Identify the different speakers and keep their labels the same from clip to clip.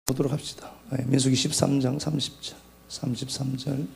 Speaker 1: 보도록 합시다. 민수기 13장 30절, 33절.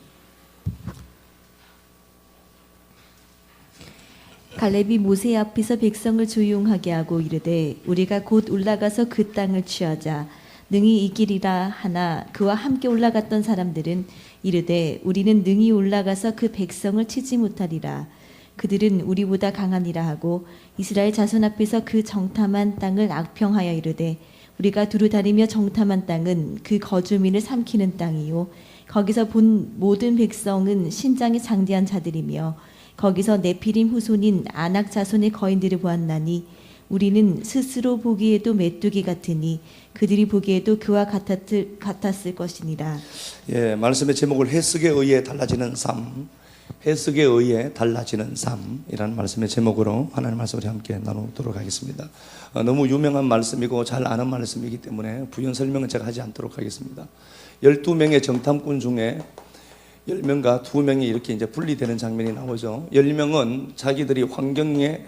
Speaker 2: 갈렙이 모세 앞에서 백성을 조용하게 하고 이르되 우리가 곧 올라가서 그 땅을 취하자 능히 이기리라 하나 그와 함께 올라갔던 사람들은 이르되 우리는 능히 올라가서 그 백성을 치지 못하리라. 그들은 우리보다 강하니라 하고 이스라엘 자손 앞에서 그 정탐한 땅을 악평하여 이르되 우리가 두루 다니며 정탐한 땅은 그 거주민을 삼키는 땅이요 거기서 본 모든 백성은 신장이 장대한 자들이며 거기서 네피림 후손인 아낙 자손의 거인들을 보았나니 우리는 스스로 보기에도 메뚜기 같으니 그들이 보기에도 그와 같았을 것이니라.
Speaker 1: 예, 말씀의 제목을 해석에 의해 달라지는 삶, 해석에 의해 달라지는 삶이라는 말씀의 제목으로 하나님의 말씀을 함께 나누도록 하겠습니다. 너무 유명한 말씀이고 잘 아는 말씀이기 때문에 부연 설명은 제가 하지 않도록 하겠습니다. 12명의 정탐꾼 중에 10명과 2명이 이렇게 이제 분리되는 장면이 나오죠. 10명은 자기들이 환경에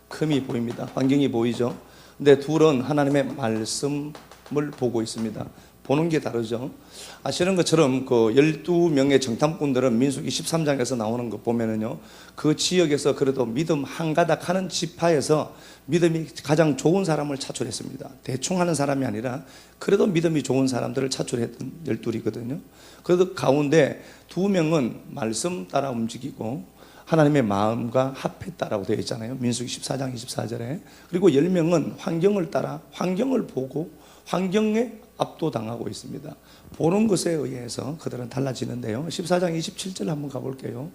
Speaker 1: 큼이 보입니다. 환경이 보이죠. 근데 둘은 하나님의 말씀을 보고 있습니다. 보는 게 다르죠. 아시는 것처럼 그 12명의 정탐꾼들은 민수기 13장에서 나오는 거 보면은요, 그 지역에서 그래도 믿음 한가닥 하는 지파에서 믿음이 가장 좋은 사람을 차출했습니다. 대충 하는 사람이 아니라 그래도 믿음이 좋은 사람들을 차출했던 12이거든요. 그래도 가운데 2명은 말씀 따라 움직이고 하나님의 마음과 합했다라고 되어 있잖아요. 민수기 14장 24절에. 그리고 10명은 환경을 따라 환경을 보고 환경에 압도당하고 있습니다. 보는 것에 의해서 그들은 달라지는데요. 14장 27절 한번 가볼게요.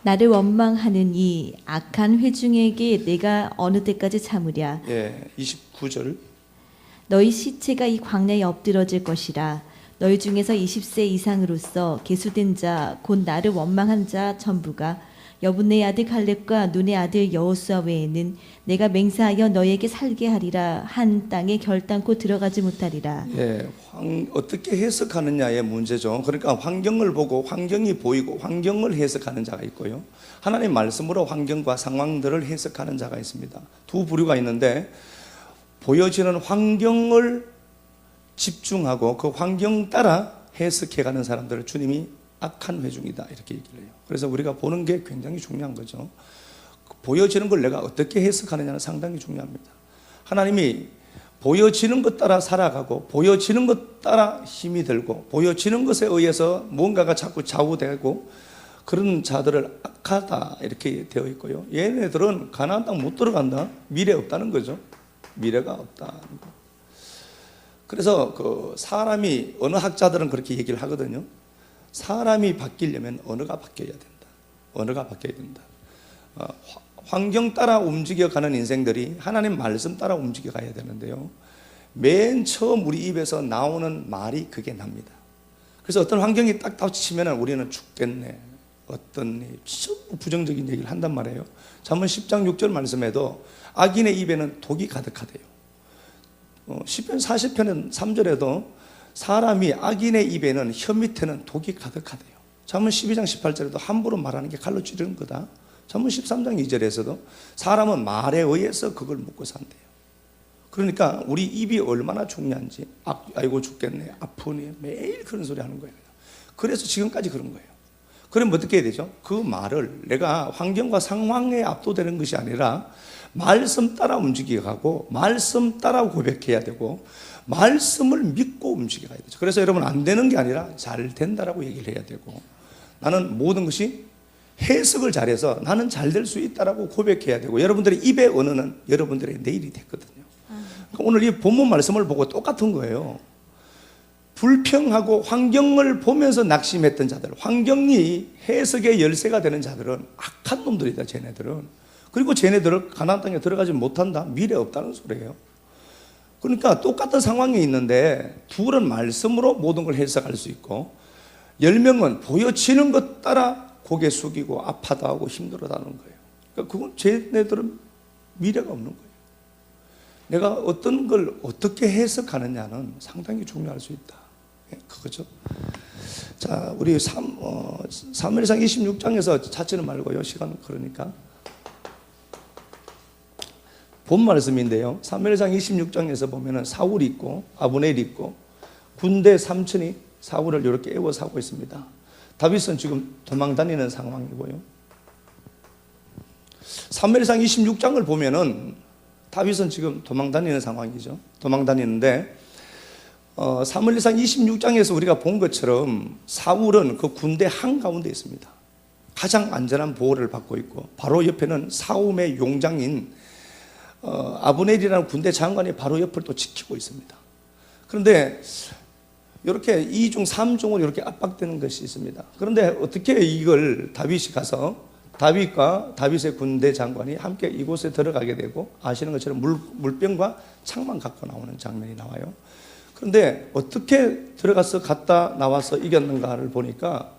Speaker 2: 나를 원망하는 이 악한 회중에게 내가 어느 때까지 참으랴.
Speaker 1: 예, 29절.
Speaker 2: 너희 시체가 이 광야에 엎드러질 것이라. 너희 중에서 20세 이상으로서 계수된 자 곧 나를 원망한 자 전부가 여분의 아들 갈렙과 눈의 아들 여호수아 외에는 내가 맹세하여 너에게 살게 하리라 한 땅에 결단코 들어가지 못하리라.
Speaker 1: 예, 어떻게 해석하느냐의 문제죠. 그러니까 환경을 보고 환경이 보이고 환경을 해석하는 자가 있고요. 하나님 말씀으로 환경과 상황들을 해석하는 자가 있습니다. 두 부류가 있는데 보여지는 환경을 집중하고 그 환경 따라 해석해가는 사람들을 주님이 악한 회중이다 이렇게 얘기를 해요. 그래서 우리가 보는 게 굉장히 중요한 거죠. 보여지는 걸 내가 어떻게 해석하느냐는 상당히 중요합니다. 하나님이 보여지는 것 따라 살아가고 보여지는 것 따라 힘이 들고 보여지는 것에 의해서 뭔가가 자꾸 좌우되고 그런 자들을 악하다 이렇게 되어 있고요. 얘네들은 가나안 땅 못 들어간다. 미래 없다는 거죠. 미래가 없다. 그래서 그 사람이 어느 학자들은 그렇게 얘기를 하거든요. 사람이 바뀌려면 언어가 바뀌어야 된다. 언어가 바뀌어야 된다. 환경 따라 움직여가는 인생들이 하나님 말씀 따라 움직여가야 되는데요. 맨 처음 우리 입에서 나오는 말이 그게 납니다. 그래서 어떤 환경이 딱 닥치면 우리는 죽겠네. 어떤 부정적인 얘기를 한단 말이에요. 잠언 10장 6절 말씀에도 악인의 입에는 독이 가득하대요. 시편 40편은 3절에도 사람이 악인의 입에는 혀 밑에는 독이 가득하대요. 잠언 12장 18절에도 함부로 말하는 게 칼로 찌르는 거다. 잠언 13장 2절에서도 사람은 말에 의해서 그걸 먹고 산대요. 그러니까 우리 입이 얼마나 중요한지 아이고 죽겠네 아프네 매일 그런 소리 하는 거예요. 그래서 지금까지 그런 거예요. 그럼 어떻게 해야 되죠? 그 말을 내가 환경과 상황에 압도되는 것이 아니라 말씀 따라 움직여가고 말씀 따라 고백해야 되고 말씀을 믿고 움직여야 되죠. 그래서 여러분 안 되는 게 아니라 잘 된다라고 얘기를 해야 되고 나는 모든 것이 해석을 잘해서 나는 잘 될 수 있다라고 고백해야 되고 여러분들의 입의 언어는 여러분들의 내일이 됐거든요. 그러니까 오늘 이 본문 말씀을 보고 똑같은 거예요. 불평하고 환경을 보면서 낙심했던 자들, 환경이 해석의 열쇠가 되는 자들은 악한 놈들이다. 쟤네들은. 그리고 쟤네들을 가나안 땅에 들어가지 못한다. 미래 없다는 소리예요. 그러니까 똑같은 상황에 있는데 둘은 말씀으로 모든 걸 해석할 수 있고 10명은 보여지는 것 따라 고개 숙이고 아파도 하고 힘들어하는 거예요. 그러니까 그건 쟤네들은 미래가 없는 거예요. 내가 어떤 걸 어떻게 해석하느냐는 상당히 중요할 수 있다. 그거죠. 자, 우리 사무엘상 26장에서 찾지는 말고요. 시간 그러니까 본 말씀인데요. 사무엘상 26장에서 보면은 사울이 있고 아브넬이 있고 군대 삼천이 사울을 이렇게 애워싸고 있습니다. 다윗은 지금 도망 다니는 상황이고요. 사무엘상 26장을 보면은 다윗은 지금 도망 다니는 상황이죠. 도망 다니는데 사무엘상 26장에서 우리가 본 것처럼 사울은 그 군대 한가운데 있습니다. 가장 안전한 보호를 받고 있고 바로 옆에는 사움의 용장인 아브넬이라는 군대 장관이 바로 옆을 또 지키고 있습니다. 그런데 이렇게 2중 3중으로 이렇게 압박되는 것이 있습니다. 그런데 어떻게 이걸 다윗이 가서 다윗과 다윗의 군대 장관이 함께 이곳에 들어가게 되고 아시는 것처럼 물병과 창만 갖고 나오는 장면이 나와요. 그런데 어떻게 들어가서 갔다 나와서 이겼는가를 보니까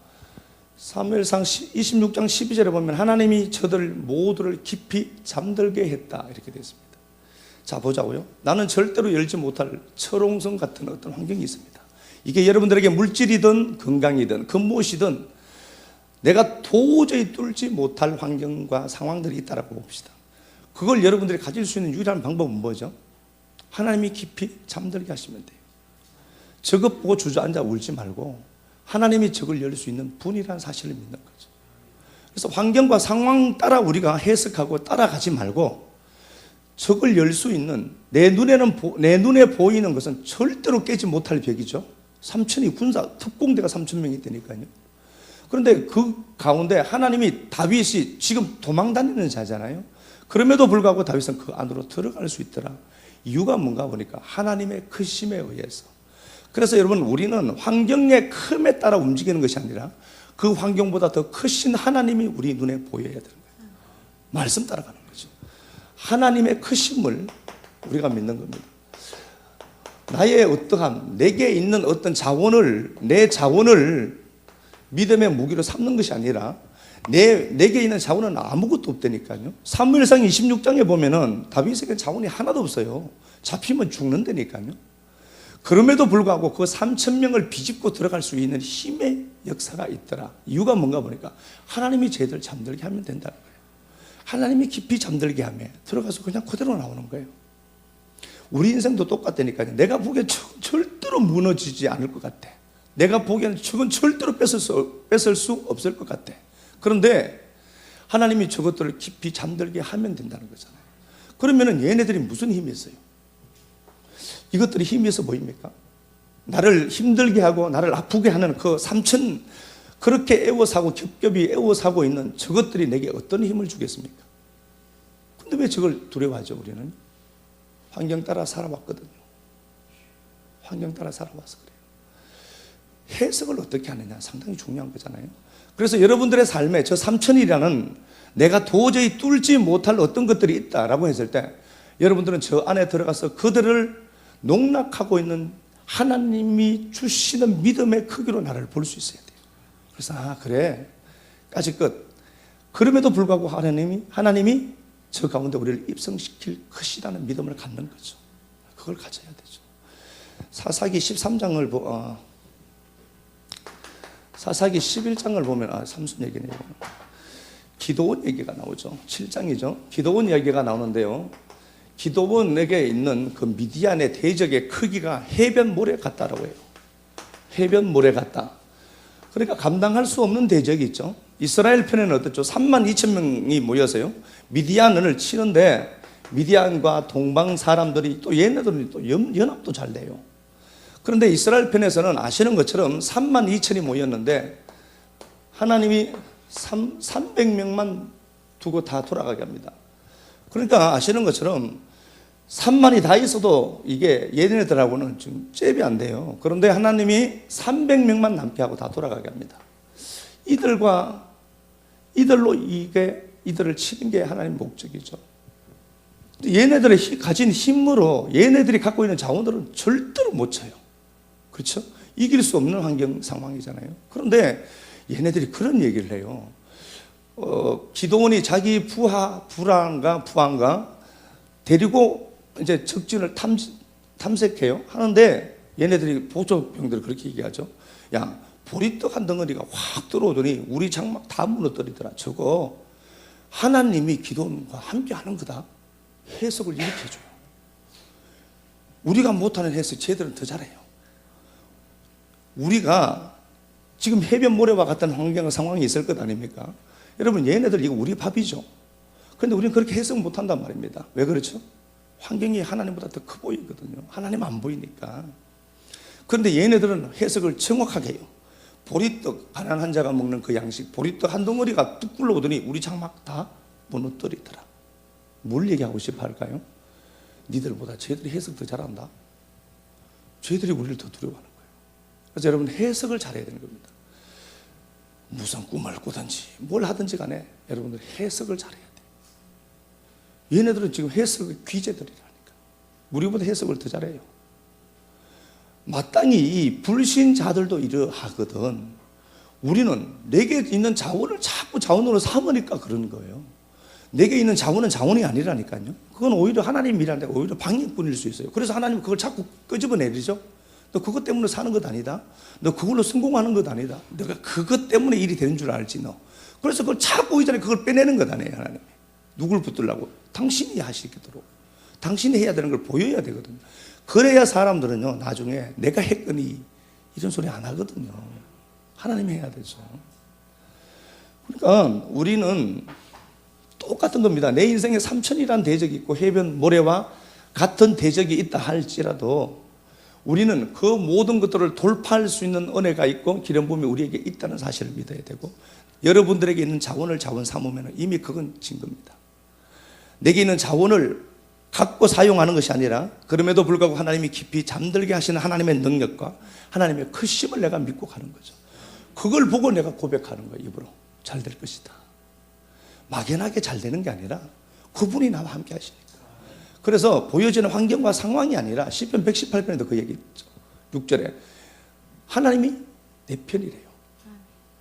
Speaker 1: 사무엘상 26장 12절에 보면 하나님이 저들 모두를 깊이 잠들게 했다 이렇게 되어 있습니다. 자 보자고요. 나는 절대로 열지 못할 철옹성 같은 어떤 환경이 있습니다. 이게 여러분들에게 물질이든 건강이든 그 무엇이든 내가 도저히 뚫지 못할 환경과 상황들이 있다라고 봅시다. 그걸 여러분들이 가질 수 있는 유일한 방법은 뭐죠? 하나님이 깊이 잠들게 하시면 돼요. 저것 보고 주저앉아 울지 말고 하나님이 적을 열 수 있는 분이라는 사실을 믿는 거죠. 그래서 환경과 상황 따라 우리가 해석하고 따라가지 말고 적을 열 수 있는 내 눈에 보이는 것은 절대로 깨지 못할 벽이죠. 삼천이 군사 특공대가 3,000명이 있다니까요. 그런데 그 가운데 하나님이 다윗이 지금 도망 다니는 자잖아요. 그럼에도 불구하고 다윗은 그 안으로 들어갈 수 있더라. 이유가 뭔가 보니까 하나님의 크심에 의해서. 그래서 여러분 우리는 환경의 큼에 따라 움직이는 것이 아니라 그 환경보다 더 크신 하나님이 우리 눈에 보여야 되는 거예요. 말씀 따라가는 거죠. 하나님의 크심을 우리가 믿는 겁니다. 나의 어떠함, 내게 있는 어떤 자원을, 내 자원을 믿음의 무기로 삼는 것이 아니라 내게 있는 자원은 아무것도 없다니까요. 사무엘상 26장에 보면은 다윗에게 자원이 하나도 없어요. 잡히면 죽는다니까요. 그럼에도 불구하고 그 3,000명을 비집고 들어갈 수 있는 힘의 역사가 있더라. 이유가 뭔가 보니까 하나님이 쟤들 잠들게 하면 된다는 거예요. 하나님이 깊이 잠들게 하면 들어가서 그냥 그대로 나오는 거예요. 우리 인생도 똑같다니까요. 내가 보기엔 절대로 무너지지 않을 것 같아. 내가 보기에는 저건 절대로 뺏을 수 없을 것 같아. 그런데 하나님이 저것들을 깊이 잠들게 하면 된다는 거잖아요. 그러면은 얘네들이 무슨 힘이 있어요? 이것들이 힘이 있어 보입니까? 나를 힘들게 하고 나를 아프게 하는 그 3,000 그렇게 애워사고 겹겹이 애워사고 있는 저것들이 내게 어떤 힘을 주겠습니까? 근데 왜 저걸 두려워하죠 우리는? 환경 따라 살아왔거든요. 환경 따라 살아와서 그래요. 해석을 어떻게 하느냐 상당히 중요한 거잖아요. 그래서 여러분들의 삶에 저 3,000이라는 내가 도저히 뚫지 못할 어떤 것들이 있다라고 했을 때 여러분들은 저 안에 들어가서 그들을 농락하고 있는 하나님이 주시는 믿음의 크기로 나를 볼 수 있어야 돼요. 그래서 그래 까지 끝. 그럼에도 불구하고 하나님이 저 가운데 우리를 입성시킬 것이라는 믿음을 갖는 거죠. 그걸 가져야 되죠. 사사기 13장을 사사기 11장을 보면 삼순 얘기네요. 기도원 얘기가 나오죠. 7장이죠. 기도원 얘기가 나오는데요. 기도원에게 있는 그 미디안의 대적의 크기가 해변 모래 같다라고 해요. 해변 모래 같다. 그러니까 감당할 수 없는 대적이 있죠. 이스라엘 편에는 어떻죠? 32,000명이 모여서요. 미디안을 치는데 미디안과 동방 사람들이 또 얘네들은 또 연합도 잘 돼요. 그런데 이스라엘 편에서는 아시는 것처럼 32,000이 모였는데 하나님이 300명만 두고 다 돌아가게 합니다. 그러니까 아시는 것처럼 3만이 다 있어도 이게 얘네들하고는 지금 잽이 안 돼요. 그런데 하나님이 300명만 남게 하고 다 돌아가게 합니다. 이들로 이들을 치는 게 하나님의 목적이죠. 얘네들의 가진 힘으로 얘네들이 갖고 있는 자원들은 절대로 못 쳐요. 그렇죠? 이길 수 없는 환경 상황이잖아요. 그런데 얘네들이 그런 얘기를 해요. 기도원이 자기 부하가 데리고 이제 적진을 탐색해요. 하는데 얘네들이 보조병들이 그렇게 얘기하죠. 야, 보리떡 한 덩어리가 확 들어오더니 우리 장막 다 무너뜨리더라. 저거 하나님이 기도원과 함께 하는 거다. 해석을 이렇게 해줘요. 우리가 못하는 해석 쟤들은 더 잘해요. 우리가 지금 해변 모래와 같은 환경 상황이 있을 것 아닙니까? 여러분, 얘네들 이거 우리 밥이죠. 그런데 우리는 그렇게 해석 못한단 말입니다. 왜 그렇죠? 환경이 하나님보다 더 커 보이거든요. 하나님 안 보이니까. 그런데 얘네들은 해석을 정확하게 해요. 보리떡, 가난한 자가 먹는 그 양식, 보리떡 한 덩어리가 뚝 굴러오더니 우리 장막 다 무너뜨리더라. 뭘 얘기하고 싶어 할까요? 니들보다 쟤들이 해석 더 잘한다. 쟤들이 우리를 더 두려워하는 거예요. 그래서 여러분, 해석을 잘해야 되는 겁니다. 무슨 꿈을 꾸든지 뭘 하든지 간에 여러분들 해석을 잘해야 돼요. 얘네들은 지금 해석의 귀재들이라니까. 우리보다 해석을 더 잘해요. 마땅히 이 불신자들도 이러하거든. 우리는 내게 있는 자원을 자꾸 자원으로 삼으니까 그러는 거예요. 내게 있는 자원은 자원이 아니라니까요. 그건 오히려 하나님 일하는데 오히려 방해꾼일 수 있어요. 그래서 하나님은 그걸 자꾸 끄집어내리죠. 너 그것 때문에 사는 것 아니다. 너 그걸로 성공하는 것 아니다. 너가 그것 때문에 일이 되는 줄 알지 너. 그래서 그걸 자꾸 이전에 그걸 빼내는 것 아니에요. 하나님이. 누굴 붙들라고? 당신이 하시도록. 당신이 해야 되는 걸 보여야 되거든요. 그래야 사람들은요, 나중에 내가 했거니 이런 소리 안 하거든요. 하나님이 해야 되죠. 그러니까 우리는 똑같은 겁니다. 내 인생에 삼천이라는 대적이 있고 해변 모래와 같은 대적이 있다 할지라도 우리는 그 모든 것들을 돌파할 수 있는 은혜가 있고 기름 부음이 우리에게 있다는 사실을 믿어야 되고, 여러분들에게 있는 자원을 자원 삼으면 이미 그건 진 겁니다. 내게 있는 자원을 갖고 사용하는 것이 아니라 그럼에도 불구하고 하나님이 깊이 잠들게 하시는 하나님의 능력과 하나님의 크심을 내가 믿고 가는 거죠. 그걸 보고 내가 고백하는 거예요. 입으로 잘 될 것이다. 막연하게 잘 되는 게 아니라 그분이 나와 함께 하시니까. 그래서 보여지는 환경과 상황이 아니라 시편 118편에도 그 얘기 있죠. 6절에 하나님이 내 편이래요.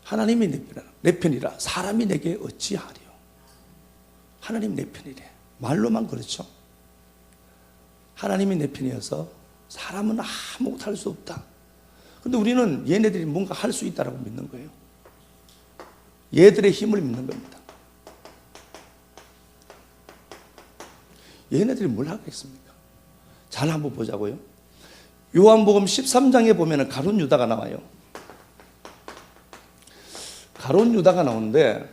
Speaker 1: 하나님이 내 편이라 사람이 내게 어찌하리요. 하나님 내 편이래. 말로만 그렇죠. 하나님이 내 편이어서 사람은 아무것도 할 수 없다. 근데 우리는 얘네들이 뭔가 할 수 있다라고 믿는 거예요. 얘들의 힘을 믿는 겁니다. 얘네들이 뭘 하겠습니까? 잘 한번 보자고요. 요한복음 13장에 보면 가룟 유다가 나와요. 가룟 유다가 나오는데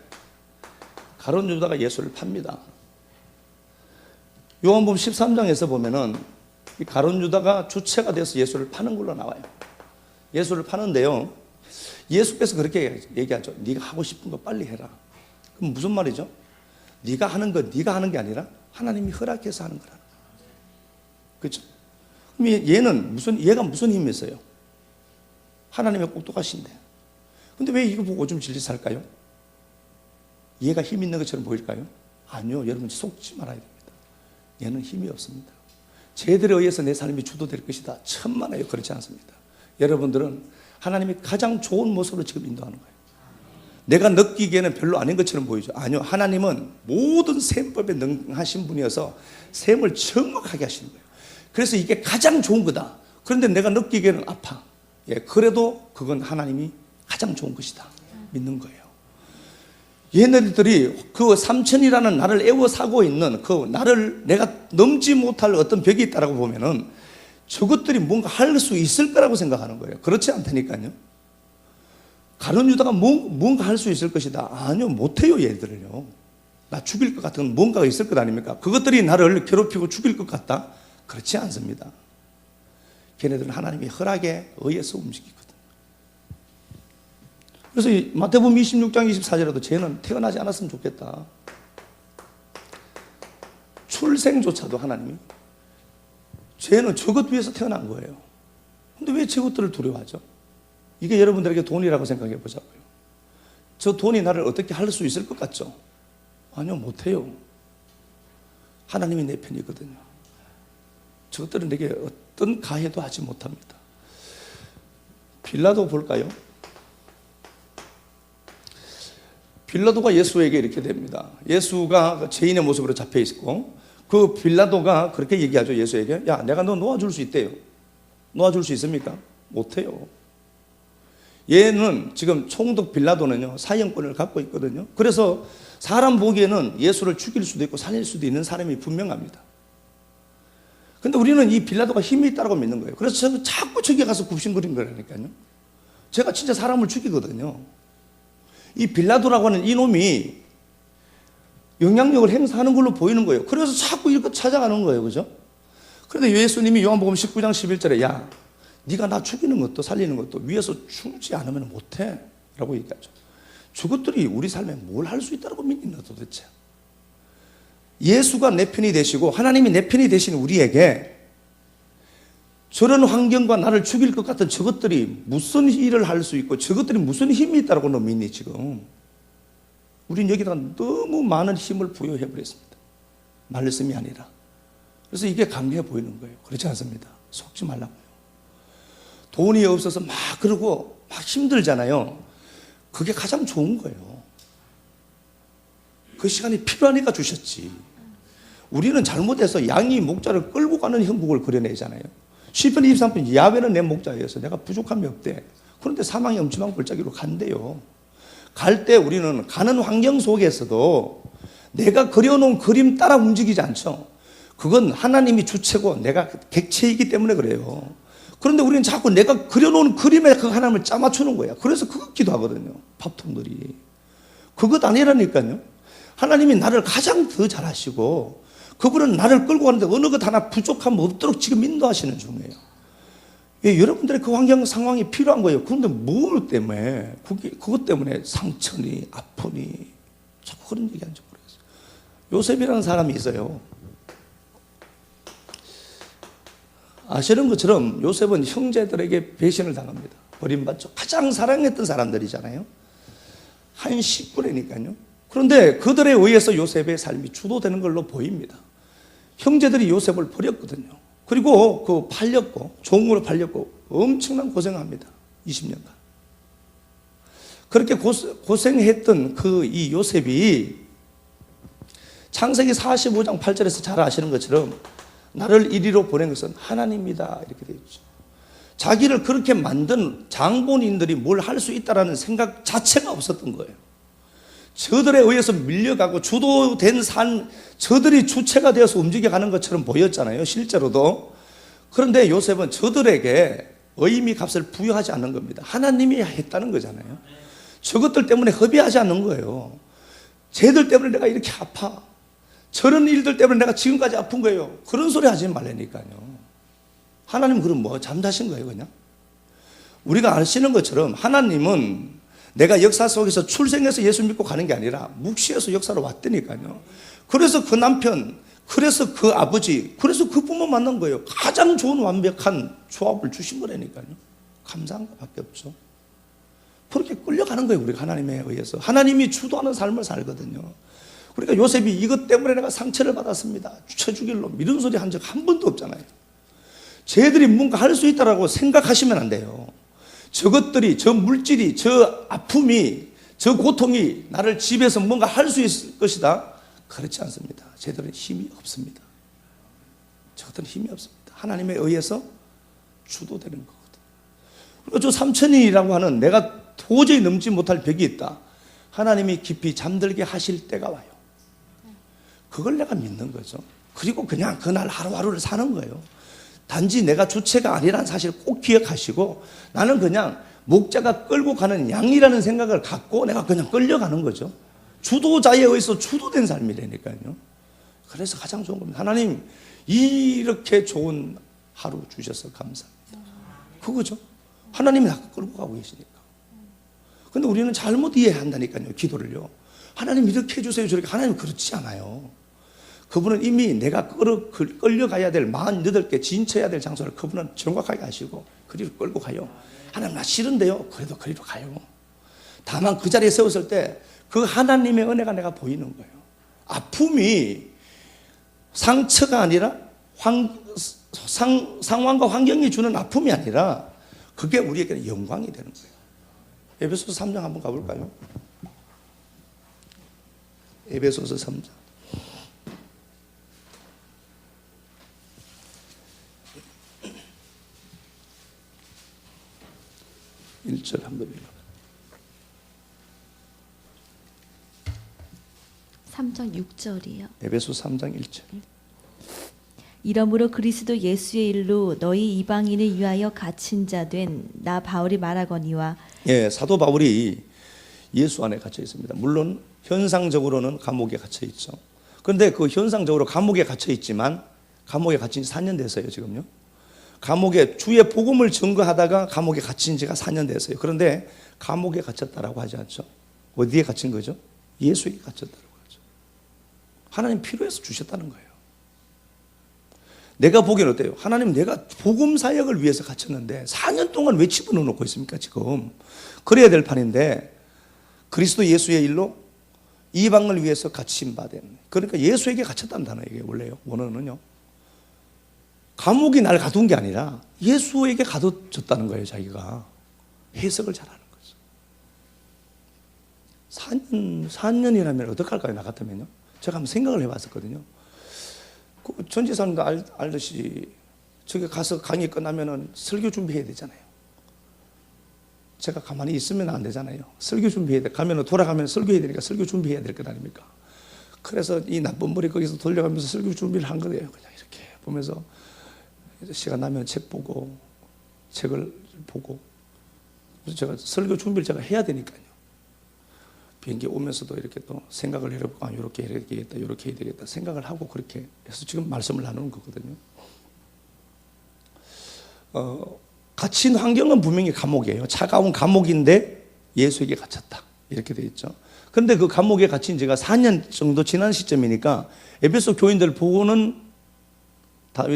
Speaker 1: 가룟 유다가 예수를 팝니다. 요한복음 13장에서 보면은 이 가룟 유다가 주체가 돼서 예수를 파는 걸로 나와요. 예수를 파는데요, 예수께서 그렇게 얘기하죠. 네가 하고 싶은 거 빨리 해라. 그럼 무슨 말이죠? 네가 하는 거 네가 하는 게 아니라 하나님이 허락해서 하는 거라는 거예요. 그렇죠? 그럼 얘가 무슨 힘이 있어요? 하나님의 꼭똑하신데. 근데 왜 이거 보고 좀 질질 살까요? 얘가 힘 있는 것처럼 보일까요? 아니요. 여러분 속지 말아야 됩니다. 얘는 힘이 없습니다. 쟤들에 의해서 내 삶이 주도될 것이다. 천만에요. 그렇지 않습니다. 여러분들은 하나님이 가장 좋은 모습으로 지금 인도하는 거예요. 내가 느끼기에는 별로 아닌 것처럼 보이죠. 아니요. 하나님은 모든 셈법에 능하신 분이어서 셈을 정확하게 하시는 거예요. 그래서 이게 가장 좋은 거다. 그런데 내가 느끼기에는 아파. 예, 그래도 그건 하나님이 가장 좋은 것이다. 믿는 거예요. 얘네들이 그 삼천이라는 나를 애워사고 있는 그 나를 내가 넘지 못할 어떤 벽이 있다라고 보면은 저것들이 뭔가 할 수 있을 거라고 생각하는 거예요. 그렇지 않다니까요. 가룟 유다가 뭔가 할 수 있을 것이다. 아니요, 못해요. 얘들을요. 나 죽일 것 같은 뭔가가 있을 것 아닙니까? 그것들이 나를 괴롭히고 죽일 것 같다? 그렇지 않습니다. 걔네들은 하나님의 허락에 의해서 움직이거든요. 그래서 마태복음 26장 24절에도 쟤는 태어나지 않았으면 좋겠다. 출생조차도 하나님이 쟤는 저것 위해서 태어난 거예요. 근데 왜 저것들을 두려워하죠? 이게 여러분들에게 돈이라고 생각해 보자고요. 저 돈이 나를 어떻게 할 수 있을 것 같죠? 아니요, 못해요. 하나님이 내 편이거든요. 저것들은 내게 어떤 가해도 하지 못합니다. 빌라도 볼까요? 빌라도가 예수에게 이렇게 됩니다. 예수가 죄인의 모습으로 잡혀 있고 그 빌라도가 그렇게 얘기하죠. 예수에게. 야, 내가 너 놓아줄 수 있대요. 놓아줄 수 있습니까? 못해요. 얘는 지금 총독 빌라도는요, 사형권을 갖고 있거든요. 그래서 사람 보기에는 예수를 죽일 수도 있고 살릴 수도 있는 사람이 분명합니다. 근데 우리는 이 빌라도가 힘이 있다고 믿는 거예요. 그래서 저는 자꾸 저기 가서 굽신거리는 거라니까요. 제가 진짜 사람을 죽이거든요. 이 빌라도라고 하는 이놈이 영향력을 행사하는 걸로 보이는 거예요. 그래서 자꾸 이렇게 찾아가는 거예요. 그죠? 그런데 예수님이 요한복음 19장 11절에 야, 네가 나 죽이는 것도 살리는 것도 위에서 주지 않으면 못해 라고 얘기하죠. 저것들이 우리 삶에 뭘 할 수 있다고 믿는다 도대체. 예수가 내 편이 되시고 하나님이 내 편이 되신 우리에게 저런 환경과 나를 죽일 것 같은 저것들이 무슨 일을 할 수 있고 저것들이 무슨 힘이 있다고 너 믿니 지금. 우린 여기다가 너무 많은 힘을 부여해버렸습니다. 말씀이 아니라. 그래서 이게 강해 보이는 거예요. 그렇지 않습니다. 속지 말라고요. 돈이 없어서 막 그러고 막 힘들잖아요. 그게 가장 좋은 거예요. 그 시간이 필요하니까 주셨지. 우리는 잘못해서 양이 목자를 끌고 가는 형국을 그려내잖아요. 시편 23편 야훼는 내 목자여서 내가 부족함이 없대. 그런데 사망의 엄침한 골짜기로 간대요. 갈 때 우리는 가는 환경 속에서도 내가 그려놓은 그림 따라 움직이지 않죠. 그건 하나님이 주체고 내가 객체이기 때문에 그래요. 그런데 우리는 자꾸 내가 그려놓은 그림에 그 하나님을 짜맞추는 거야. 그래서 그것 기도하거든요. 밥통들이. 그것 아니라니까요. 하나님이 나를 가장 더 잘하시고 그분은 나를 끌고 가는데 어느 것 하나 부족함 없도록 지금 인도하시는 중이에요. 예, 여러분들의 그 환경 상황이 필요한 거예요. 그런데 뭘 때문에 그것 때문에 상처니 아프니 자꾸 그런 얘기하는지 모르겠어요. 요셉이라는 사람이 있어요. 아시는 것처럼 요셉은 형제들에게 배신을 당합니다. 버림받죠. 가장 사랑했던 사람들이잖아요. 한 식구라니까요. 그런데 그들에 의해서 요셉의 삶이 주도되는 걸로 보입니다. 형제들이 요셉을 버렸거든요. 그리고 그 팔렸고 종으로 팔렸고 엄청난 고생을 합니다. 20년간. 그렇게 고생했던 그 이 요셉이 창세기 45장 8절에서 잘 아시는 것처럼 나를 이리로 보낸 것은 하나님이다 이렇게 되어 있죠. 자기를 그렇게 만든 장본인들이 뭘 할 수 있다라는 생각 자체가 없었던 거예요. 저들에 의해서 밀려가고 주도된 저들이 주체가 되어서 움직여가는 것처럼 보였잖아요. 실제로도. 그런데 요셉은 저들에게 의미 값을 부여하지 않는 겁니다. 하나님이 했다는 거잖아요. 저것들 때문에 허비하지 않는 거예요. 쟤들 때문에 내가 이렇게 아파. 저런 일들 때문에 내가 지금까지 아픈 거예요. 그런 소리 하지 말라니까요. 하나님 그럼 뭐 잠자신 거예요 그냥? 우리가 아시는 것처럼 하나님은 내가 역사 속에서 출생해서 예수 믿고 가는 게 아니라 묵시해서 역사로 왔다니까요. 그래서 그 남편, 그래서 그 아버지, 그래서 그 부모 만난 거예요. 가장 좋은 완벽한 조합을 주신 거라니까요. 감사한 것밖에 없죠. 그렇게 끌려가는 거예요. 우리가 하나님에 의해서. 하나님이 주도하는 삶을 살거든요. 그러니까 요셉이 이것 때문에 내가 상처를 받았습니다. 쳐 죽일 놈 이런 소리 한 적 한 번도 없잖아요. 쟤들이 뭔가 할 수 있다라고 생각하시면 안 돼요. 저것들이, 저 물질이, 저 아픔이, 저 고통이 나를 집에서 뭔가 할 수 있을 것이다. 그렇지 않습니다. 쟤들은 힘이 없습니다. 저것들은 힘이 없습니다. 하나님에 의해서 주도되는 거거든요. 그리고 저 삼천이라고 하는 내가 도저히 넘지 못할 벽이 있다. 하나님이 깊이 잠들게 하실 때가 와요. 그걸 내가 믿는 거죠. 그리고 그냥 그날 하루하루를 사는 거예요. 단지 내가 주체가 아니라는 사실을 꼭 기억하시고 나는 그냥 목자가 끌고 가는 양이라는 생각을 갖고 내가 그냥 끌려가는 거죠. 주도자에 의해서 주도된 삶이라니까요. 그래서 가장 좋은 겁니다. 하나님 이렇게 좋은 하루 주셔서 감사합니다. 그거죠. 하나님이 나 끌고 가고 계시니까. 근데 우리는 잘못 이해한다니까요. 기도를요. 하나님 이렇게 해주세요 저렇게. 하나님 그렇지 않아요. 그분은 이미 내가 끌려가야 될 48개 진쳐야 될 장소를 그분은 정확하게 아시고 그리로 끌고 가요. 하나님 나 싫은데요. 그래도 그리로 가요. 다만 그 자리에 세웠을 때 그 하나님의 은혜가 내가 보이는 거예요. 아픔이 상처가 아니라 상황과 환경이 주는 아픔이 아니라 그게 우리에게는 영광이 되는 거예요. 에베소서 3장 한번 가볼까요? 에베소서 3장 1절 한번 읽어요.
Speaker 2: 3장 6절이요.
Speaker 1: 에베소 3장 1절.
Speaker 2: 이러므로 그리스도 예수의 일로 너희 이방인을 위하여 갇힌 자 된 나 바울이 말하거니와.
Speaker 1: 예, 사도 바울이 예수 안에 갇혀 있습니다. 물론 현상적으로는 감옥에 갇혀 있죠. 그런데 그 현상적으로 감옥에 갇혀 있지만 감옥에 갇힌 지 4년 됐어요, 지금요. 감옥에 주의 복음을 증거하다가 감옥에 갇힌 지가 4년 됐어요. 그런데 감옥에 갇혔다라고 하지 않죠. 어디에 갇힌 거죠? 예수에게 갇혔다라고 하죠. 하나님 필요해서 주셨다는 거예요. 내가 보기엔 어때요? 하나님, 내가 복음 사역을 위해서 갇혔는데 4년 동안 왜 집어넣어 놓고 있습니까, 지금? 그래야 될 판인데 그리스도 예수의 일로 이방을 위해서 갇힌 바 된. 그러니까 예수에게 갇혔다는 단어예요, 원래요. 원어는요. 감옥이 날 가둔 게 아니라 예수에게 가둬졌다는 거예요, 자기가. 해석을 잘하는 거죠. 4년이라면 어떡할까요, 나 같으면요? 제가 한번 생각을 해봤었거든요. 전 지사님도 알듯이 저기 가서 강의 끝나면은 설교 준비해야 되잖아요. 제가 가만히 있으면 안 되잖아요. 설교 준비해야 돼. 가면은 돌아가면 설교해야 되니까 설교 준비해야 될 것 아닙니까? 그래서 이 나쁜 머리 거기서 돌려가면서 설교 준비를 한 거예요. 그냥 이렇게 보면서 시간 나면 책 보고 책을 보고. 그래서 제가 설교 준비를 제가 해야 되니까요. 비행기 오면서도 이렇게 또 생각을 해보고, 이렇게 해야 되겠다, 이렇게 해야 되겠다 생각을 하고 그렇게 해서 지금 말씀을 나누는 거거든요. 갇힌 환경은 분명히 감옥이에요. 차가운 감옥인데 예수에게 갇혔다, 이렇게 되어 있죠. 그런데 그 감옥에 갇힌 지가 4년 정도 지난 시점이니까 에베소 교인들 보고는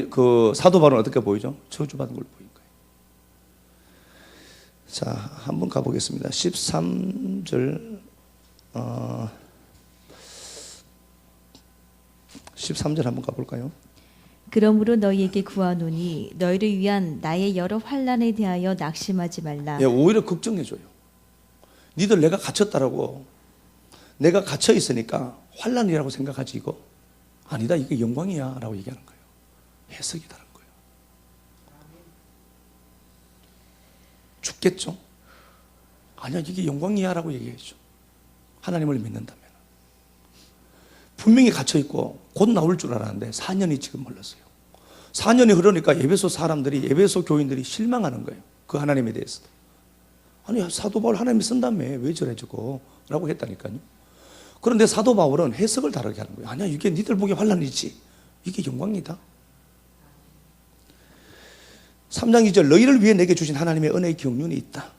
Speaker 1: 그 사도 바울은 어떻게 보이죠? 저주받은 걸 보인 거예요. 자, 한번 가보겠습니다. 13절 13절 한번 가볼까요?
Speaker 2: 그러므로 너희에게 구하노니 너희를 위한 나의 여러 환난에 대하여 낙심하지 말라.
Speaker 1: 예, 오히려 걱정해줘요. 니들 내가 갇혔다라고, 내가 갇혀 있으니까 환난이라고 생각하지, 이거 아니다, 이게 영광이야 라고 얘기하는 거예요. 해석이 다른 거예요. 죽겠죠? 아니야, 이게 영광이야 라고 얘기해줘. 하나님을 믿는다면. 분명히 갇혀있고 곧 나올 줄 알았는데 4년이 지금 흘렀어요. 4년이 흐르니까 에베소 사람들이, 에베소 교인들이 실망하는 거예요. 그 하나님에 대해서. 아니, 사도 바울 하나님이 쓴다며 왜 저래 저거 라고 했다니까요. 그런데 사도 바울은 해석을 다르게 하는 거예요. 아니야, 이게 니들 보기에 환난이지, 이게 영광이다. 3장 2절 너희를 위해 내게 주신 하나님의 은혜의 경륜이 있다.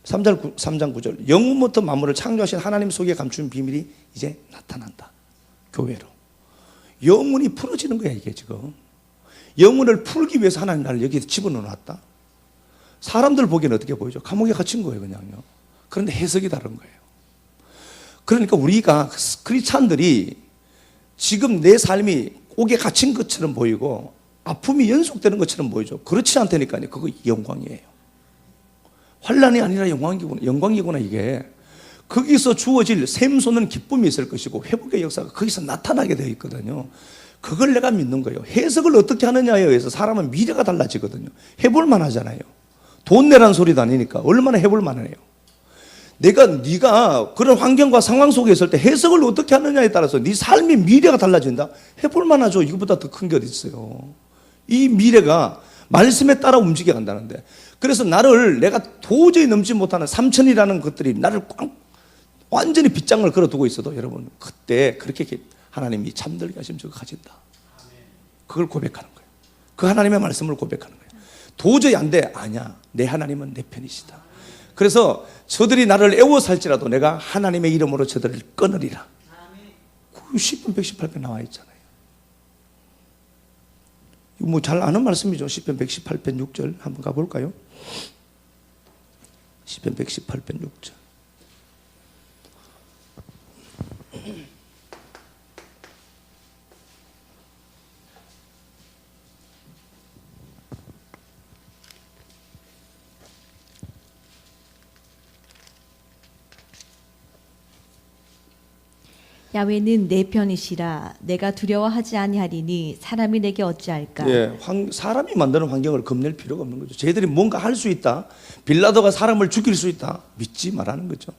Speaker 1: 3장 9절 영원부터 만물을 창조하신 하나님 속에 감춘 비밀이 이제 나타난다. 교회로 영혼이 풀어지는 거야. 이게 지금 영혼을 풀기 위해서 하나님 나를 여기에 집어넣어놨다. 사람들 보기에는 어떻게 보이죠? 감옥에 갇힌 거예요, 그냥요. 그런데 해석이 다른 거예요. 그러니까 우리가 크리스찬들이 지금 내 삶이 옥에 갇힌 것처럼 보이고 아픔이 연속되는 것처럼 보이죠. 그렇지 않다니까요. 그거 영광이에요. 환난이 아니라 영광이구나 이게. 거기서 주어질 샘솟는 기쁨이 있을 것이고 회복의 역사가 거기서 나타나게 되어 있거든요. 그걸 내가 믿는 거예요. 해석을 어떻게 하느냐에 의해서 사람은 미래가 달라지거든요. 해볼 만하잖아요. 돈 내라는 소리도 아니니까 얼마나 해볼 만해요. 네가 그런 환경과 상황 속에 있을 때 해석을 어떻게 하느냐에 따라서 네 삶의 미래가 달라진다? 해볼 만하죠. 이거보다 더 큰 게 어디 있어요. 이 미래가 말씀에 따라 움직여 간다는데, 그래서 나를 내가 도저히 넘지 못하는 삼천이라는 것들이 나를 완전히 빗장을 걸어두고 있어도 여러분 그때 그렇게 하나님이 잠들게 하시면 저거 가진다. 그걸 고백하는 거예요. 그 하나님의 말씀을 고백하는 거예요. 도저히 안 돼. 아니야, 내 하나님은 내 편이시다. 그래서 저들이 나를 애워살지라도 내가 하나님의 이름으로 저들을 끊으리라. 그 시편 118편 나와 있잖아요. 뭐 잘 아는 말씀이죠. 시편 118편 6절 한번 가볼까요? 시편 118편 6절.
Speaker 2: 야훼는 내 편이시라. 내가 두려워하지 아니하리니 사람이 내게 어찌할까.
Speaker 1: 예, 사람이 만드는 환경을 겁낼 필요가 없는 거죠. 쟤들이 뭔가 할 수 있다, 빌라도가 사람을 죽일 수 있다, 믿지 말라는 거죠.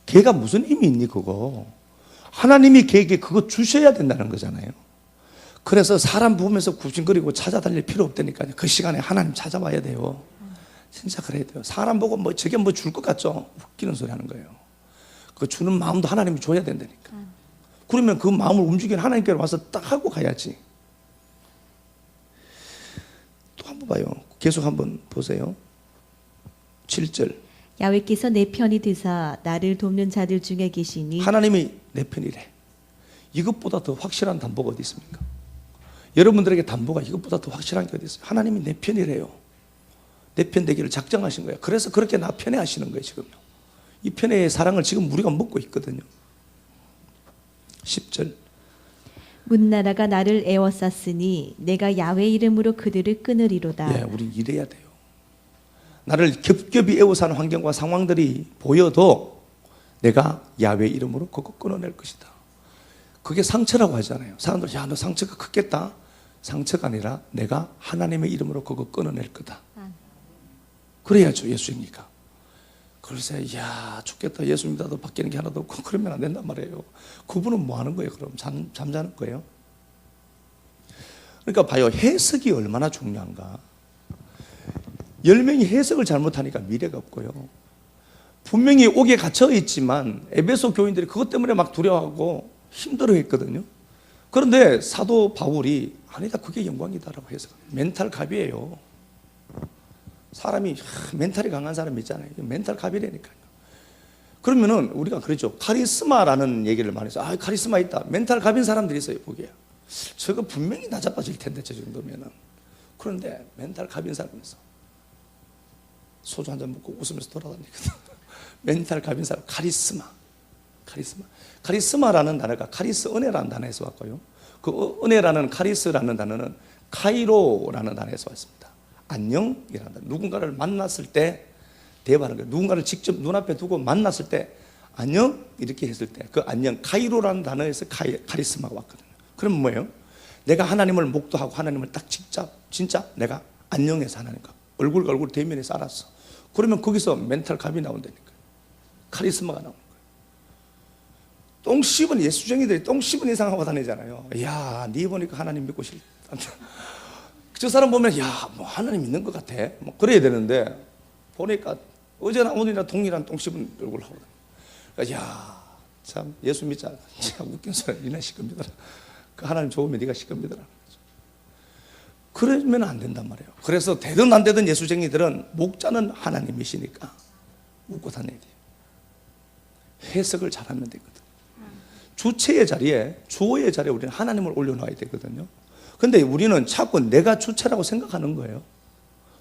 Speaker 1: 걔가 무슨 힘이 있니 그거. 하나님이 걔에게 그거 주셔야 된다는 거잖아요. 그래서 사람 보면서 굽신거리고 찾아다닐 필요 없다니까요. 그 시간에 하나님 찾아와야 돼요. 진짜 그래야 돼요. 사람 보고 뭐 저게 뭐 줄 것 같죠? 웃기는 소리 하는 거예요. 그 주는 마음도 하나님이 줘야 된다니까. 그러면 그 마음을 움직이는 하나님께로 와서 딱 하고 가야지. 또 한번 봐요. 계속 한번 보세요. 7절.
Speaker 2: 야훼께서 내 편이 되사 나를 돕는 자들 중에 계시니
Speaker 1: 하나님이 내 편이래. 이것보다 더 확실한 담보가 어디 있습니까? 여러분들에게 담보가 이것보다 더 확실한 게 어디 있어요? 하나님이 내 편이래요. 내 편 되기를 작정하신 거예요. 그래서 그렇게 나 편에 하시는 거예요. 지금요. 이 편의 사랑을 지금 우리가 먹고 있거든요. 10절.
Speaker 2: 문나라가 나를 애워쌌으니 내가 야훼 이름으로 그들을 끊으리로다.
Speaker 1: 예, 우리 이래야 돼요. 나를 겹겹이 애워싸는 환경과 상황들이 보여도 내가 야훼 이름으로 그거 끊어낼 것이다. 그게 상처라고 하잖아요. 사람들 야, 너 상처가 크겠다. 상처가 아니라 내가 하나님의 이름으로 그거 끊어낼 거다. 그래야죠, 예수님이니까. 그래서 야, 죽겠다. 예수 믿어도 바뀌는 게 하나도 없고 그러면 안 된단 말이에요. 그분은 뭐 하는 거예요? 그럼 잠자는 거예요? 그러니까 봐요. 해석이 얼마나 중요한가. 10명이 해석을 잘못하니까 미래가 없고요. 분명히 옥에 갇혀 있지만 에베소 교인들이 그것 때문에 막 두려워하고 힘들어했거든요. 그런데 사도 바울이 아니다, 그게 영광이다라고 해석합니다. 멘탈 갑이에요. 사람이 멘탈이 강한 사람 있잖아요. 멘탈 갑이라니까요. 그러면은 우리가 그러죠. 카리스마라는 얘기를 많이 해서 아, 카리스마 있다. 멘탈 갑인 사람들이 있어요. 보기에 저거 분명히 나자빠질 텐데 저 정도면은. 그런데 멘탈 갑인 사람이 있어. 소주 한 잔 먹고 웃으면서 돌아다니거든. 멘탈 갑인 사람. 카리스마라는 단어가 카리스 은혜라는 단어에서 왔고요. 그 은혜라는 카리스라는 단어는 카이로라는 단어에서 왔습니다. 안녕이라는 단어. 누군가를 만났을 때 대화하는 거예요. 누군가를 직접 눈앞에 두고 만났을 때 안녕 이렇게 했을 때 그 안녕 카이로라는 단어에서 카리스마가 왔거든요. 그럼 뭐예요? 내가 하나님을 목도하고 하나님을 딱 진짜 내가 안녕해서 하나님과 얼굴과 얼굴 대면해서 알았어. 그러면 거기서 멘탈 갑이 나온다니까요. 카리스마가 나오는 거예요. 똥 씹은 예수쟁이들이 똥 씹은 이상 하고 다니잖아요. 야, 네 보니까 하나님 믿고 싶다. 저 사람 보면 야, 뭐 하나님 믿는 것 같아. 뭐 그래야 되는데 보니까 어제나 오늘이나 동일한 똥 씹은 얼굴 하고 다니까 야, 참 예수 믿자. 참 웃긴 소리. 니네 시켜 믿어라. 그 하나님 좋으면 네가 시켜 믿어라. 그러면 안 된단 말이에요. 그래서 되든 안 되든 예수쟁이들은 목자는 하나님이시니까 웃고 다녀야 돼요. 해석을 잘하면 되거든. 주체의 자리에, 주어의 자리에 우리는 하나님을 올려놔야 되거든요. 근데 우리는 자꾸 내가 주체라고 생각하는 거예요.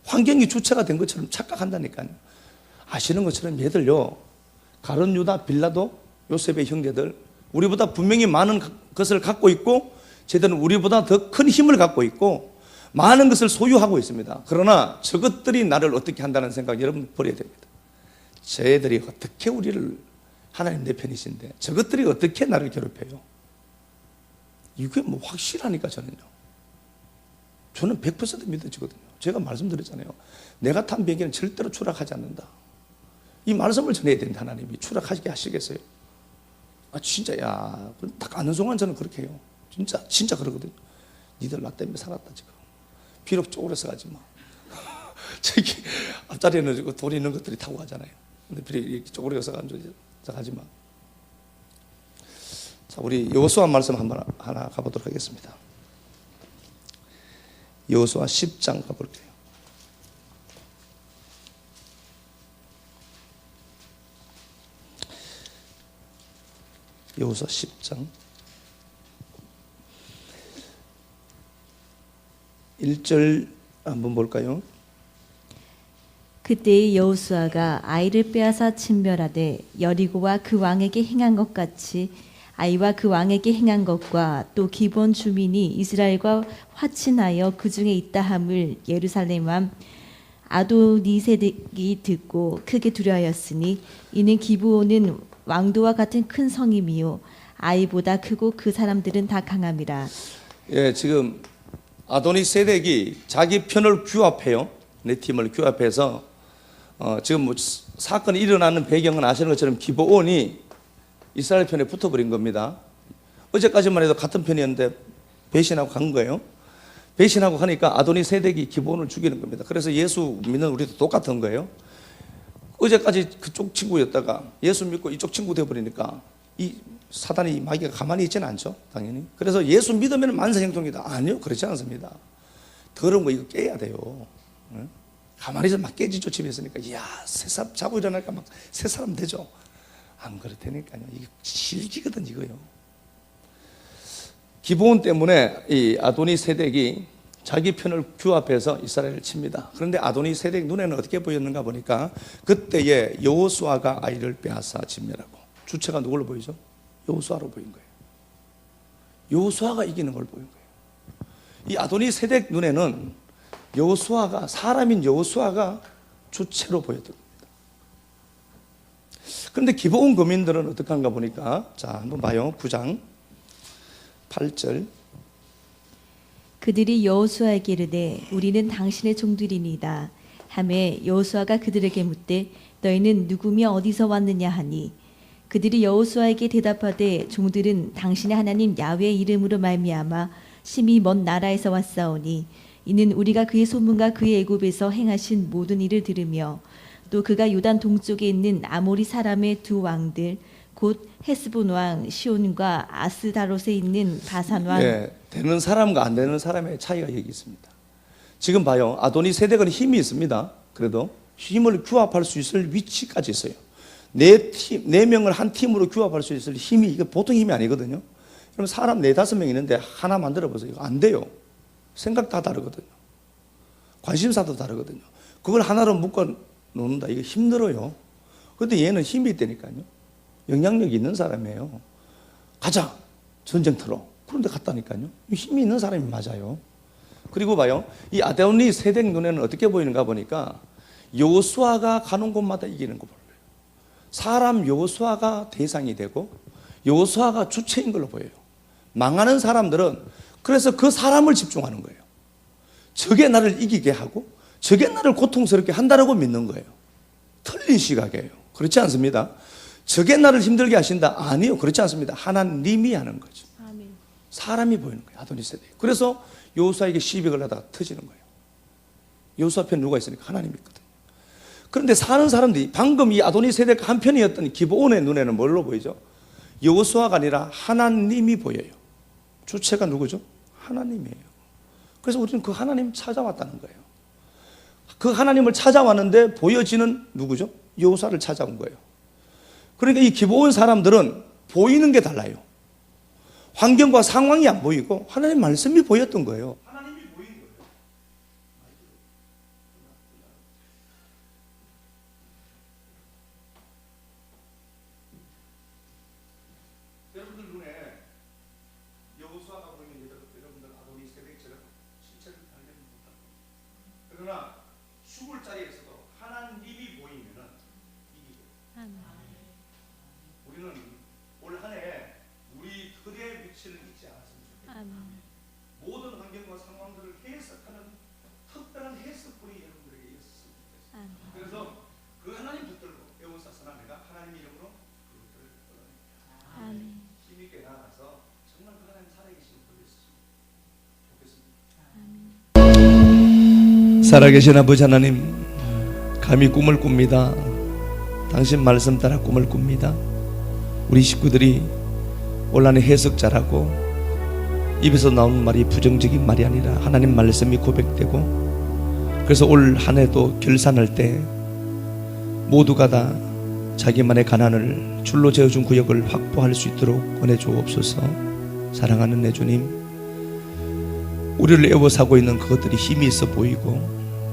Speaker 1: 환경이 주체가 된 것처럼 착각한다니까요. 아시는 것처럼 얘들요, 가룟 유다, 빌라도, 요셉의 형제들, 우리보다 분명히 많은 것을 갖고 있고, 쟤들은 우리보다 더 큰 힘을 갖고 있고, 많은 것을 소유하고 있습니다. 그러나 저것들이 나를 어떻게 한다는 생각 여러분 버려야 됩니다. 쟤들이 어떻게 우리를, 하나님 내 편이신데 저것들이 어떻게 나를 괴롭혀요? 이게 뭐 확실하니까 저는 100% 믿어지거든요. 제가 말씀드렸잖아요. 내가 탄 비행기는 절대로 추락하지 않는다. 이 말씀을 전해야 된다. 하나님이 추락하게 하시겠어요? 아 진짜 야, 딱 아는 순간 저는 그렇게 해요. 진짜 그러거든요. 니들 나 때문에 살았다 지금. 비록 쪼그려서 가지 마. 저기 앞자리에는 돌이 있는 것들이 타고 가잖아요. 근데 비록 이렇게 쪼그려서 가지 마. 자, 우리 여호수아 말씀 하나 가보도록 하겠습니다. 여호수아 10장 가볼게요. 여호수아 10장 1절 한번 볼까요?
Speaker 2: 그때의 여호수아가 아이를 빼앗아 진멸하되 여리고와 그 왕에게 행한 것 같이 아이와 그 왕에게 행한 것과 또 기본 주민이 이스라엘과 화친하여 그 중에 있다함을 예루살렘 왕 아도니세덱이 듣고 크게 두려워하였으니 이는 기브온은 왕도와 같은 큰 성임이요 아이보다 크고 그 사람들은 다 강함이라.
Speaker 1: 예, 지금 아도니세덱이 자기 편을 규합해요. 내 팀을 규합해서 지금 뭐 사건이 일어나는 배경은 아시는 것처럼 기브온이 이스라엘 편에 붙어버린 겁니다. 어제까지만 해도 같은 편이었는데 배신하고 간 거예요. 배신하고 하니까 아도니 세덱이 기브온을 죽이는 겁니다. 그래서 예수 믿는 우리도 똑같은 거예요. 어제까지 그쪽 친구였다가 예수 믿고 이쪽 친구 되어버리니까 이 사단이 마귀가 가만히 있지는 않죠, 당연히. 그래서 예수 믿으면 만세형통이다. 아니요, 그렇지 않습니다. 더러운 거 이거 깨야 돼요. 응? 가만히 있으면 막 깨지죠. 집에 있으니까. 이야, 새 사람 자고 일어나니까 막 새 사람 되죠. 안 그렇다니까요. 이게 실기거든, 이거요. 기브온 때문에 이 아도니 세덱이 자기 편을 규합해서 이스라엘을 칩니다. 그런데 아도니 세덱 눈에는 어떻게 보였는가 보니까 그때에 여호수아가 아이를 빼앗아 진멸하고, 주체가 누굴로 보이죠? 여호수아로 보인 거예요. 여호수아가 이기는 걸 보인 거예요. 이 아도니 세덱 눈에는 여호수아가, 사람인 여호수아가 주체로 보였던 겁니다. 그런데 기브온 거민들은 어떻게 한가 보니까, 자 한번 봐요. 9장 8절.
Speaker 2: 그들이 여호수아에게 이르되 우리는 당신의 종들이니이다 하매 여호수아가 그들에게 묻되 너희는 누구며 어디서 왔느냐 하니 그들이 여호수아에게 대답하되 종들은 당신의 하나님 야훼의 이름으로 말미암아 심히 먼 나라에서 왔사오니 이는 우리가 그의 소문과 그의 애굽에서 행하신 모든 일을 들으며 또 그가 요단 동쪽에 있는 아모리 사람의 두 왕들 곧 헤스본 왕 시온과 아스다롯에 있는 바산 왕.
Speaker 1: 네, 되는 사람과 안 되는 사람의 차이가 여기 있습니다. 지금 봐요. 아도니 세덱은 힘이 있습니다. 그래도 힘을 규합할 수 있을 위치까지 있어요. 네 명을 한 팀으로 규합할 수 있을 힘이, 이게 보통 힘이 아니거든요. 그럼 사람 4-5명 있는데 하나 만들어 보세요. 이거 안 돼요. 생각 다 다르거든요. 관심사도 다르거든요. 그걸 하나로 묶어 놓는다. 이거 힘들어요. 그런데 얘는 힘이 있다니까요. 영향력이 있는 사람이에요. 가자, 전쟁터로. 그런데 갔다니까요. 힘이 있는 사람이 맞아요. 그리고 봐요. 이 아도니 세덱 눈에는 어떻게 보이는가 보니까 여호수아가 가는 곳마다 이기는 거 보여요. 사람 여호수아가 대상이 되고 여호수아가 주체인 걸로 보여요. 망하는 사람들은 그래서 그 사람을 집중하는 거예요. 저게 나를 이기게 하고 저게 나를 고통스럽게 한다라고 믿는 거예요. 틀린 시각이에요. 그렇지 않습니다. 저게 나를 힘들게 하신다. 아니요, 그렇지 않습니다. 하나님이 하는 거죠.
Speaker 2: 아멘.
Speaker 1: 사람이 보이는 거예요. 아도니 세덱. 그래서 여호수아에게 시비 걸려다가 터지는 거예요. 여호수아 편 누가 있으니까 하나님이 있거든요. 그런데 사는 사람들이 방금 이 아도니 세덱 한편이었던 기브온의 눈에는 뭘로 보이죠? 여호수아가 아니라 하나님이 보여요. 주체가 누구죠? 하나님이에요. 그래서 우리는 그 하나님 찾아왔다는 거예요. 그 하나님을 찾아왔는데 보여지는 누구죠? 여호수아를 찾아온 거예요. 그러니까 이 기브온 사람들은 보이는 게 달라요. 환경과 상황이 안 보이고 하나님 말씀이 보였던 거예요. 하나님이 보인 거예요. 여러분들 눈에 여호수아가 보이는 여러분들 아도니 세덱처럼 실체를 발견 못합니다. 그러나 죽을 자리에서도 하나님이 보이면은 이기고. 우리는 올 한 해 우리 그의 위치를 잊지 않았으면 좋겠습니다. 모든 환경과 상황들을 해석하는 특별한 해석꾼이 여러분들에게 있었으면 좋겠습니다. 그래서 그 하나님 붙들고 에워싸서나 내가 하나님 이름으로 그것들을 끌어냅니다. 힘있게 나가서 정말 그 하나님 살아계신 분이 있으면 좋겠습니다. 살아계신 아버지 하나님, 감히 꿈을 꿉니다. 당신 말씀 따라 꿈을 꿉니다. 우리 식구들이 온란의 해석자라고 입에서 나오는 말이 부정적인 말이 아니라 하나님 말씀이 고백되고, 그래서 올 한 해도 결산할 때 모두가 다 자기만의 가난을 줄로 재어준 구역을 확보할 수 있도록 권해 주옵소서. 사랑하는 내 주님, 우리를 애워싸고 있는 그것들이 힘이 있어 보이고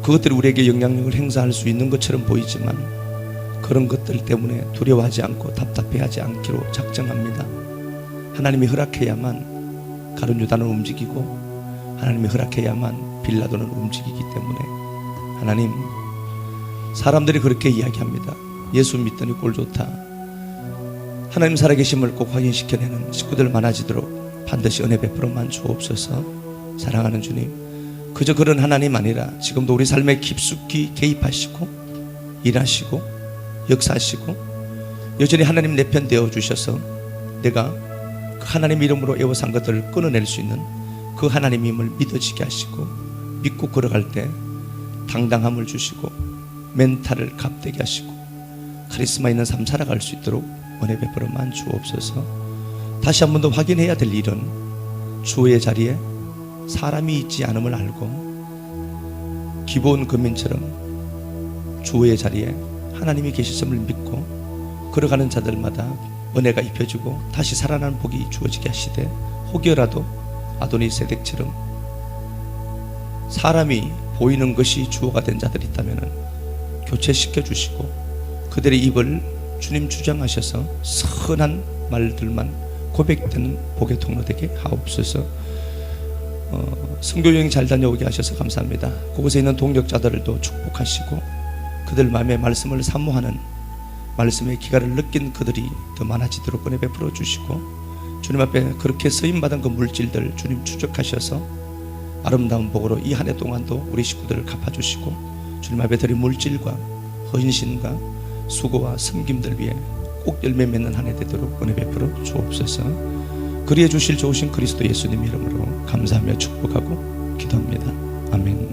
Speaker 1: 그것들이 우리에게 영향력을 행사할 수 있는 것처럼 보이지만 그런 것들 때문에 두려워하지 않고 답답해하지 않기로 작정합니다. 하나님이 허락해야만 가룟 유다는 움직이고 하나님이 허락해야만 빌라도는 움직이기 때문에, 하나님, 사람들이 그렇게 이야기합니다. 예수 믿더니 꼴 좋다. 하나님 살아계심을 꼭 확인시켜내는 식구들 많아지도록 반드시 은혜 베풀어만 주옵소서. 사랑하는 주님, 그저 그런 하나님 아니라 지금도 우리 삶에 깊숙이 개입하시고 일하시고 역사하시고 여전히 하나님 내 편 되어 주셔서 내가 그 하나님 이름으로 애워싼 것들을 끊어낼 수 있는 그 하나님임을 믿어지게 하시고 믿고 걸어갈 때 당당함을 주시고 멘탈을 값되게 하시고 카리스마 있는 삶 살아갈 수 있도록 은혜 베풀어만 주옵소서. 다시 한 번 더 확인해야 될 일은 주의 자리에 사람이 있지 않음을 알고 기본 금민처럼 주의 자리에 하나님이 계시음을 믿고 걸어가는 자들마다 은혜가 입혀지고 다시 살아나는 복이 주어지게 하시되, 혹여라도 아도니세덱처럼 사람이 보이는 것이 주어가 된 자들이 있다면 교체시켜 주시고 그들의 입을 주님 주장하셔서 선한 말들만 고백되는 복의 통로 되게 하옵소서. 선교 여행 잘 다녀오게 하셔서 감사합니다. 그곳에 있는 동역자들도 축복하시고 그들 마음에 말씀을 사모하는 말씀의 기가를 느낀 그들이 더 많아지도록 은혜 베풀어 주시고, 주님 앞에 그렇게 쓰임받은 그 물질들 주님 추적하셔서 아름다운 복으로 이 한 해 동안도 우리 식구들을 갚아주시고, 주님 앞에 드린 물질과 헌신과 수고와 섬김들 위해 꼭 열매 맺는 한 해 되도록 은혜 베풀어 주옵소서. 그리해 주실 좋으신 그리스도 예수님 이름으로 감사하며 축복하고 기도합니다. 아멘.